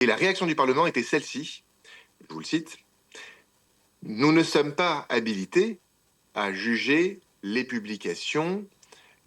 Et la réaction du Parlement était celle-ci, je vous le cite, « Nous ne sommes pas habilités à juger les publications,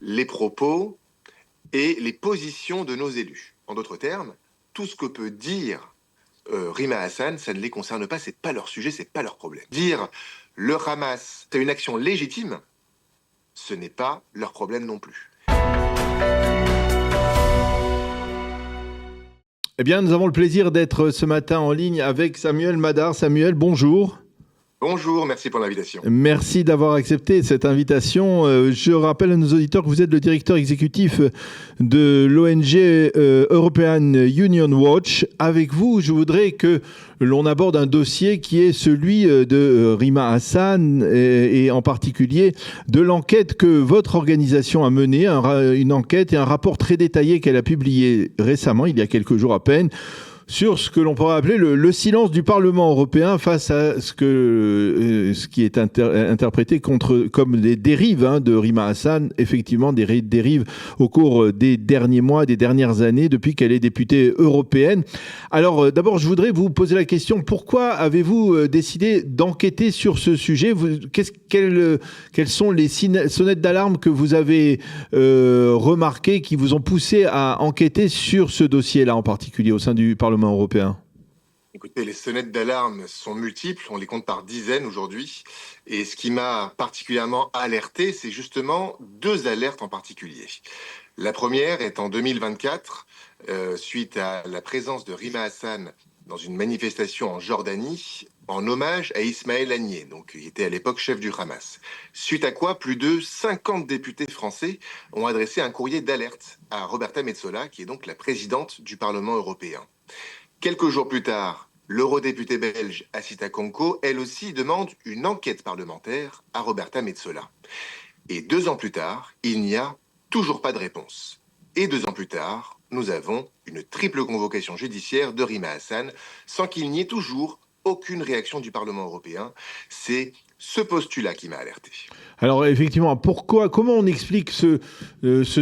les propos et les positions de nos élus. » En d'autres termes, tout ce que peut dire Rima Hassan, ça ne les concerne pas, c'est pas leur sujet, c'est pas leur problème. Dire le Hamas, c'est une action légitime, ce n'est pas leur problème non plus. Eh bien, nous avons le plaisir d'être ce matin en ligne avec Samuel Madar. Samuel, bonjour. Bonjour, merci pour l'invitation. Merci d'avoir accepté cette invitation. Je rappelle à nos auditeurs que vous êtes le directeur exécutif de l'ONG European Union Watch. Avec vous, je voudrais que l'on aborde un dossier qui est celui de Rima Hassan et en particulier de l'enquête que votre organisation a menée, une enquête et un rapport très détaillé qu'elle a publié récemment, il y a quelques jours à peine, sur ce que l'on pourrait appeler le silence du Parlement européen face à ce qui est interprété comme des dérives de Rima Hassan, effectivement des dérives au cours des derniers mois, des dernières années, depuis qu'elle est députée européenne. Alors d'abord, je voudrais vous poser la question, pourquoi avez-vous décidé d'enquêter sur ce sujet ? Quelles sont les sonnettes d'alarme que vous avez remarquées, qui vous ont poussé à enquêter sur ce dossier-là en particulier au sein du Parlement européen ? Écoutez, les sonnettes d'alarme sont multiples, on les compte par dizaines aujourd'hui. Et ce qui m'a particulièrement alerté, c'est justement deux alertes en particulier. La première est en 2024, suite à la présence de Rima Hassan dans une manifestation en Jordanie, en hommage à Ismaël Haniyeh, donc qui était à l'époque chef du Hamas. Suite à quoi, plus de 50 députés français ont adressé un courrier d'alerte à Roberta Metsola, qui est donc la présidente du Parlement européen. Quelques jours plus tard, l'eurodéputée belge Assita Konko, elle aussi, demande une enquête parlementaire à Roberta Metsola. Et 2 ans plus tard, il n'y a toujours pas de réponse. Et 2 ans plus tard, nous avons une triple convocation judiciaire de Rima Hassan sans qu'il n'y ait toujours aucune réaction du Parlement européen. C'est ce postulat qui m'a alerté. Alors effectivement, comment on explique ce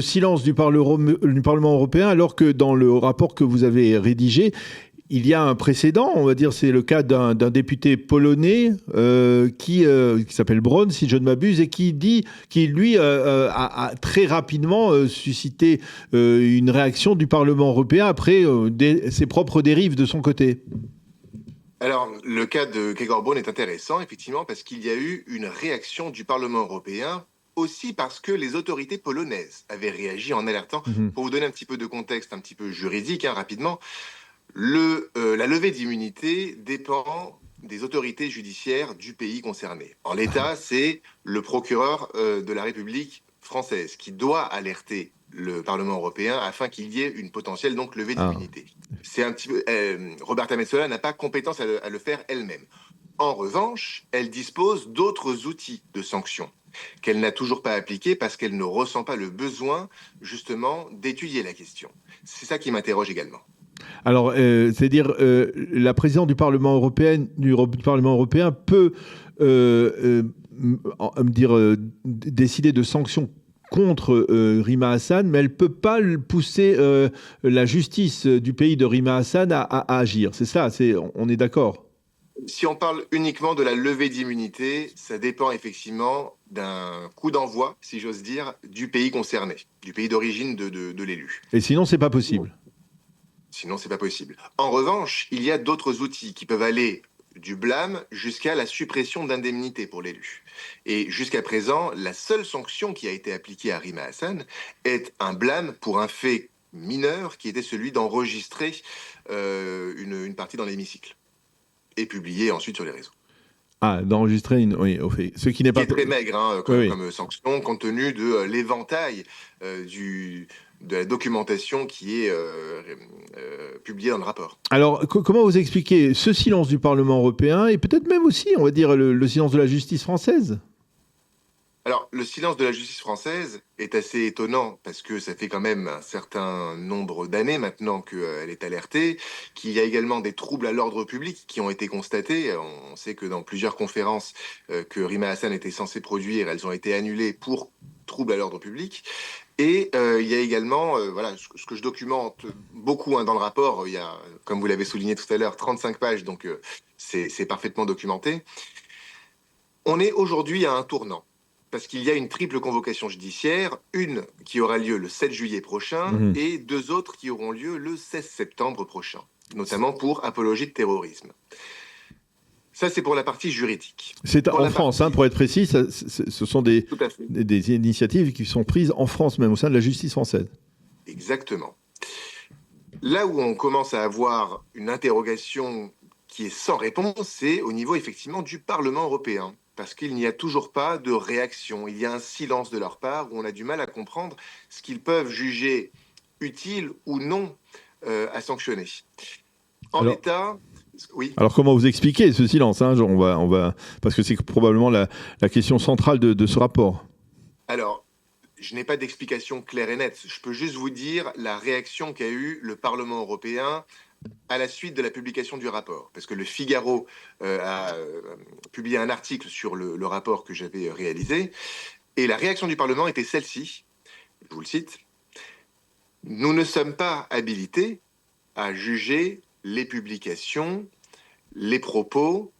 silence du Parlement européen alors que dans le rapport que vous avez rédigé, il y a un précédent, on va dire, c'est le cas d'un député polonais qui s'appelle Braun, si je ne m'abuse, et qui lui a très rapidement suscité une réaction du Parlement européen après ses propres dérives de son côté. Alors, le cas de Gregor Braun est intéressant, effectivement, parce qu'il y a eu une réaction du Parlement européen, aussi parce que les autorités polonaises avaient réagi en alertant. Pour vous donner un petit peu de contexte, un petit peu juridique, rapidement, la levée d'immunité dépend des autorités judiciaires du pays concerné. En l'état, c'est le procureur de la République française qui doit alerter le Parlement européen afin qu'il y ait une potentielle levée d'immunité. C'est un petit peu Roberta Metsola n'a pas compétence à le faire elle-même. En revanche, elle dispose d'autres outils de sanctions qu'elle n'a toujours pas appliqués parce qu'elle ne ressent pas le besoin justement d'étudier la question. C'est ça qui m'interroge également. Alors, c'est-à-dire la présidente du Parlement européen peut décider de sanctions contre Rima Hassan, mais elle ne peut pas pousser la justice du pays de Rima Hassan à agir. C'est ça, on est d'accord. Si on parle uniquement de la levée d'immunité, ça dépend effectivement d'un coup d'envoi, si j'ose dire, du pays concerné, du pays d'origine de l'élu. Et sinon, c'est pas possible. Sinon, c'est pas possible. En revanche, il y a d'autres outils qui peuvent aller du blâme jusqu'à la suppression d'indemnités pour l'élu. Et jusqu'à présent, la seule sanction qui a été appliquée à Rima Hassan est un blâme pour un fait mineur qui était celui d'enregistrer une partie dans l'hémicycle et publier ensuite sur les réseaux. Ah, d'enregistrer oui, au fait. Ce qui n'est pas très maigre comme sanction, compte tenu de l'éventail de la documentation qui est publiée dans le rapport. Alors, comment vous expliquez ce silence du Parlement européen et peut-être même aussi, on va dire, le silence de la justice française ? Alors, le silence de la justice française est assez étonnant parce que ça fait quand même un certain nombre d'années maintenant qu'elle est alertée, qu'il y a également des troubles à l'ordre public qui ont été constatés. On sait que dans plusieurs conférences que Rima Hassan était censée produire, elles ont été annulées pour troubles à l'ordre public. Et il y a également, voilà, ce que je documente beaucoup dans le rapport, il y a, comme vous l'avez souligné tout à l'heure, 35 pages, donc c'est parfaitement documenté. On est aujourd'hui à un tournant, parce qu'il y a une triple convocation judiciaire, une qui aura lieu le 7 juillet prochain Mhm. et deux autres qui auront lieu le 16 septembre prochain, notamment pour apologie de terrorisme. Ça, c'est pour la partie juridique. C'est Pour en la France, hein, partie... pour être précis, ce sont Tout à fait. des initiatives qui sont prises en France, même au sein de la justice française. Exactement. Là où on commence à avoir une interrogation qui est sans réponse, c'est au niveau effectivement du Parlement européen. Parce qu'il n'y a toujours pas de réaction. Il y a un silence de leur part où on a du mal à comprendre ce qu'ils peuvent juger utile ou non à sanctionner. En Alors, l'état, oui. alors comment vous expliquez ce silence, hein, genre parce que c'est probablement la question centrale de ce rapport. Alors, je n'ai pas d'explication claire et nette. Je peux juste vous dire la réaction qu'a eue le Parlement européen à la suite de la publication du rapport. Parce que le Figaro a publié un article sur le rapport que j'avais réalisé. Et la réaction du Parlement était celle-ci. Je vous le cite. Nous ne sommes pas habilités à juger les publications, les propos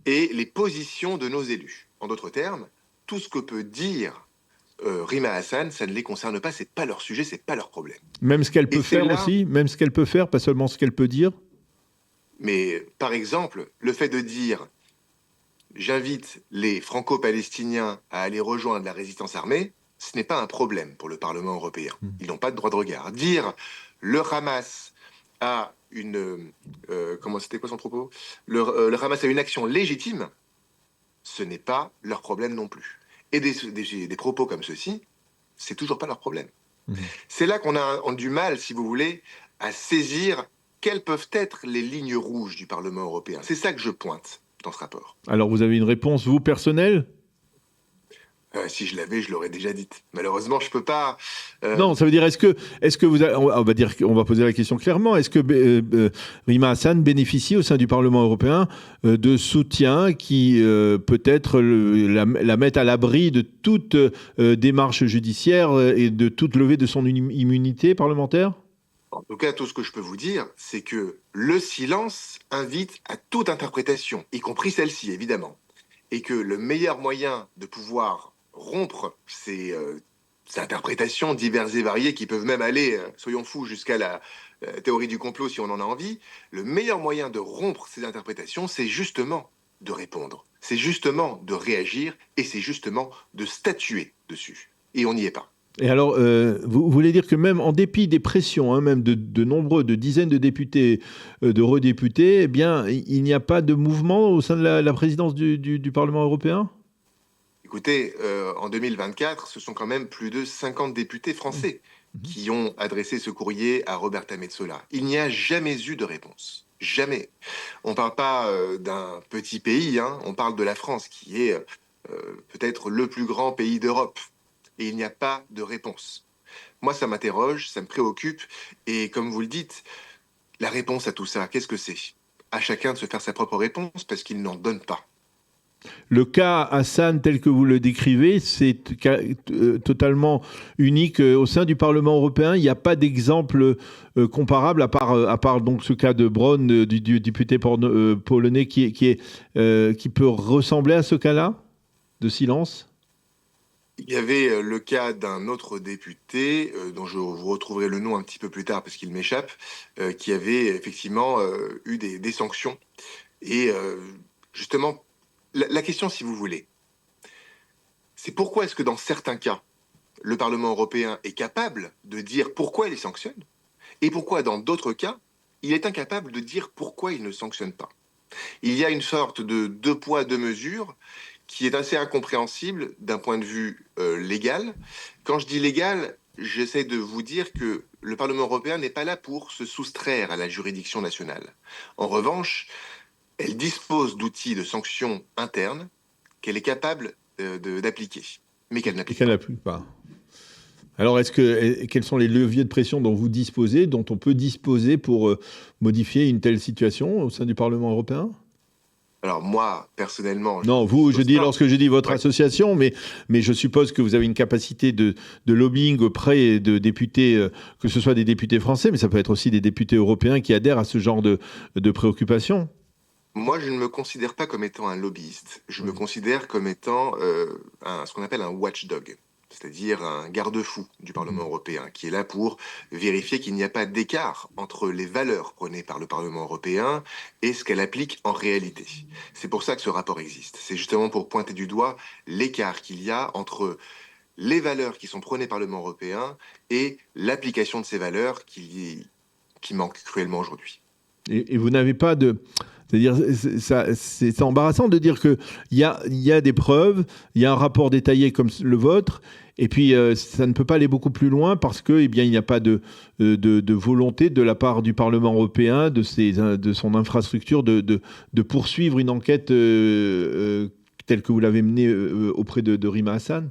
et les positions de nos élus. En d'autres termes, tout ce que peut dire Rima Hassan, ça ne les concerne pas, c'est pas leur sujet, c'est pas leur problème. Même ce qu'elle Et peut c'est faire là, aussi, même ce qu'elle peut faire, pas seulement ce qu'elle peut dire. mais par exemple, le fait de dire j'invite les franco-palestiniens à aller rejoindre la résistance armée, ce n'est pas un problème pour le Parlement européen. Ils n'ont pas de droit de regard. Dire le Hamas a une... comment c'était quoi son propos le Hamas a une action légitime, ce n'est pas leur problème non plus. Et des propos comme ceux-ci, c'est toujours pas leur problème. Mhm. C'est là qu'on a du mal, si vous voulez, à saisir quelles peuvent être les lignes rouges du Parlement européen. C'est ça que je pointe dans ce rapport. Alors vous avez une réponse, vous, personnelle? Si je l'avais, je l'aurais déjà dite. Malheureusement, je peux pas. Non, ça veut dire, est-ce que on va poser la question clairement, est-ce que Rima Hassan bénéficie au sein du Parlement européen de soutien qui peut-être la met à l'abri de toute démarche judiciaire et de toute levée de son immunité parlementaire? En tout cas, tout ce que je peux vous dire, c'est que le silence invite à toute interprétation, y compris celle-ci, évidemment. Et que le meilleur moyen de pouvoir rompre ces interprétations diverses et variées qui peuvent même aller, soyons fous, jusqu'à la théorie du complot si on en a envie, le meilleur moyen de rompre ces interprétations, c'est justement de répondre, c'est justement de réagir et c'est justement de statuer dessus. Et on n'y est pas. Et alors, vous voulez dire que même en dépit des pressions, hein, même de dizaines de députés, d'eurodéputés, eh bien, il n'y a pas de mouvement au sein de la présidence du Parlement européen? Écoutez, en 2024, ce sont quand même plus de 50 députés français Mhm. qui ont adressé ce courrier à Roberta Metsola. Il n'y a jamais eu de réponse. Jamais. On ne parle pas d'un petit pays, hein, on parle de la France, qui est peut-être le plus grand pays d'Europe. Et il n'y a pas de réponse. Moi, ça m'interroge, ça me préoccupe. Et comme vous le dites, la réponse à tout ça, qu'est-ce que c'est? À chacun de se faire sa propre réponse parce qu'il n'en donne pas. Le cas Hassan, tel que vous le décrivez, c'est totalement unique au sein du Parlement européen. Il n'y a pas d'exemple comparable, à part donc ce cas de Braun, du député polonais, qui peut ressembler à ce cas-là, de silence. Il y avait le cas d'un autre député, dont je vous retrouverai le nom un petit peu plus tard parce qu'il m'échappe, qui avait effectivement eu des sanctions. Et justement, la question, si vous voulez, c'est pourquoi est-ce que dans certains cas, le Parlement européen est capable de dire pourquoi il les sanctionne, et pourquoi dans d'autres cas, il est incapable de dire pourquoi il ne sanctionne pas. Il y a une sorte de deux poids, deux mesures qui est assez incompréhensible d'un point de vue légal. Quand je dis légal, j'essaie de vous dire que le Parlement européen n'est pas là pour se soustraire à la juridiction nationale. En revanche, elle dispose d'outils de sanctions internes qu'elle est capable d'appliquer. mais qu'elle Et n'applique qu'elle pas. n'applique pas. Alors, quels sont les leviers de pression dont vous disposez, dont on peut disposer pour modifier une telle situation au sein du Parlement européen? Alors moi, personnellement, je Non, vous, je dispose dis, pas. lorsque je dis votre Ouais. association, mais je suppose que vous avez une capacité de lobbying auprès de députés, que ce soit des députés français, mais ça peut être aussi des députés européens qui adhèrent à ce genre de préoccupations. Moi, je ne me considère pas comme étant un lobbyiste. Je me Oui. considère comme étant ce qu'on appelle un watchdog, c'est-à-dire un garde-fou du Parlement Mhm. européen, qui est là pour vérifier qu'il n'y a pas d'écart entre les valeurs prônées par le Parlement européen et ce qu'elle applique en réalité. C'est pour ça que ce rapport existe. C'est justement pour pointer du doigt l'écart qu'il y a entre les valeurs qui sont prônées par le Parlement européen et l'application de ces valeurs qui manque cruellement aujourd'hui. Et vous n'avez pas de... C'est-à-dire, c'est embarrassant de dire qu'il y a des preuves, il y a un rapport détaillé comme le vôtre, et puis ça ne peut pas aller beaucoup plus loin parce que, eh bien, il n'y a pas de volonté de la part du Parlement européen, de son infrastructure, de poursuivre une enquête telle que vous l'avez menée auprès de Rima Hassan.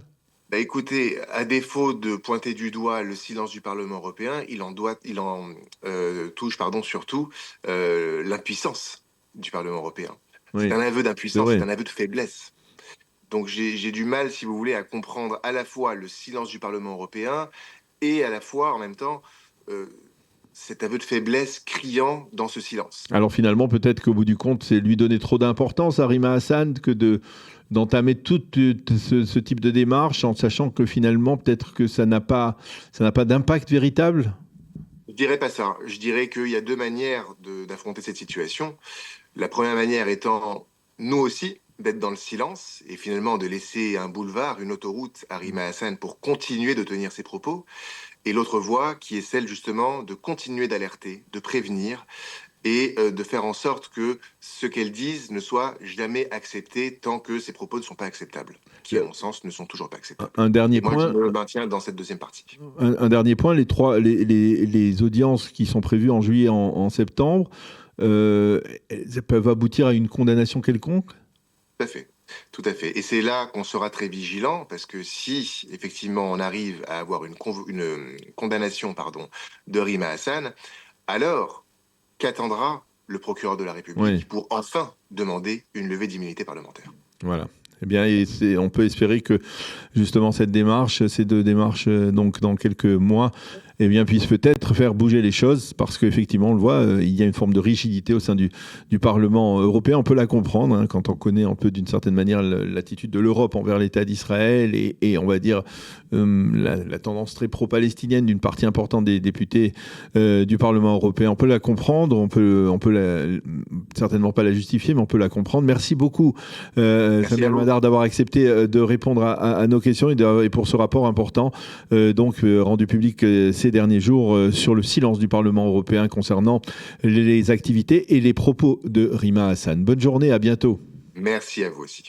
Bah écoutez, à défaut de pointer du doigt le silence du Parlement européen, il en touche pardon, surtout l'impuissance du Parlement européen. C'est Oui, un aveu c'est d'impuissance, c'est vrai. un aveu de faiblesse. Donc j'ai du mal, si vous voulez, à comprendre à la fois le silence du Parlement européen et à la fois, en même temps, euh, cet aveu de faiblesse criant dans ce silence. Alors finalement, peut-être qu'au bout du compte, c'est lui donner trop d'importance à Rima Hassan que d'entamer tout ce type de démarche en sachant que finalement, peut-être que ça n'a pas d'impact véritable. Je dirais pas ça. Je dirais qu'il y a deux manières d'affronter cette situation. La première manière étant, nous aussi, d'être dans le silence et finalement de laisser un boulevard, une autoroute à Rima Hassan pour continuer de tenir ses propos. Et l'autre voie qui est celle justement de continuer d'alerter, de prévenir et de faire en sorte que ce qu'elles disent ne soit jamais accepté tant que ces propos ne sont pas acceptables, qui à mon sens ne sont toujours pas acceptables. Un dernier Et moi, je point, me maintiens dans cette deuxième partie. un dernier point, les audiences qui sont prévues en juillet, en septembre, elles peuvent aboutir à une condamnation quelconque? Tout à fait. Tout à fait. Et c'est là qu'on sera très vigilant, parce que si effectivement on arrive à avoir une condamnation pardon, de Rima Hassan, alors qu'attendra le procureur de la Oui, République pour enfin demander une levée d'immunité parlementaire? voilà. Eh bien, on peut espérer que justement cette démarche, ces deux démarches, donc dans quelques mois, eh bien, puissent peut-être faire bouger les choses, parce qu'effectivement, on le voit, il y a une forme de rigidité au sein du Parlement européen. On peut la comprendre hein, quand on connaît un peu d'une certaine manière l'attitude de l'Europe envers l'État d'Israël et on va dire la tendance très pro-palestinienne d'une partie importante des députés du Parlement européen. On peut la comprendre, on peut certainement pas la justifier, mais on peut la comprendre. Merci beaucoup, Merci à Samuel vous. Madar, d'avoir accepté de répondre à nos questions et pour ce rapport important rendu public ces derniers jours sur le silence du Parlement européen concernant les activités et les propos de Rima Hassan. Bonne journée, à bientôt. Merci à vous aussi.